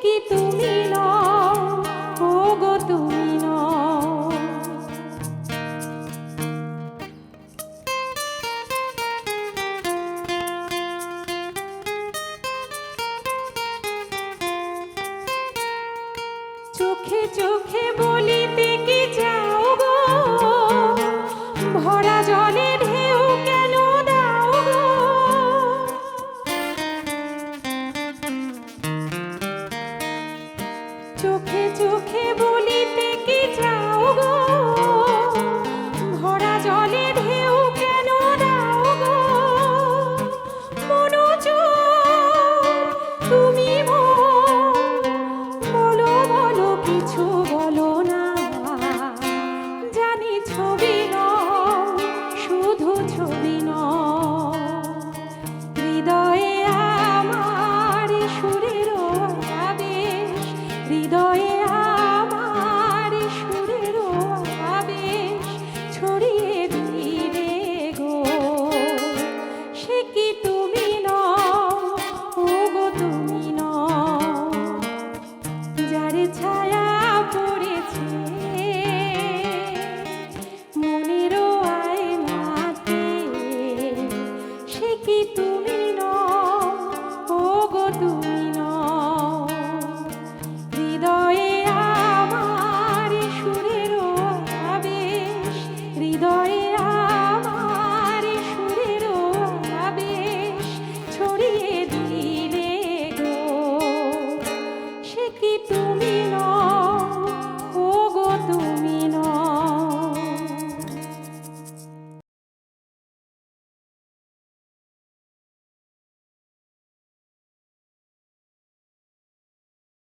কি তুমি নও, ও গো তুমি নও। চোখে চোখে বলিতে কি যাও গো, ভরা জলে ঢেউ কেন দাও গো। চোখে চোখে বলিতে কি যাও গো, ভরা জলে ঢেউ কেন দাও গো। মনোযোগ তুমি বলো বলো কিছু বলো না। জানি ছবি নও, শুধু ছবি নও। হৃদয়ে আমার সুরের আবেশ, হৃদয়ে আমার সুরের আবেশ ছড়িয়ে দিলে গো। সে কি তুমি নও, ও গো তুমি নও। যার ছায়া পড়েছে মনেরও আয়নাতে, সে কি তুমি নও, ও গো তুমি নও। হৃদয়ে আমার সুরের আবেশ, হৃদয়ে আমার সুরের আবেশ ছড়িয়ে দিলে গো। সে কি তুমি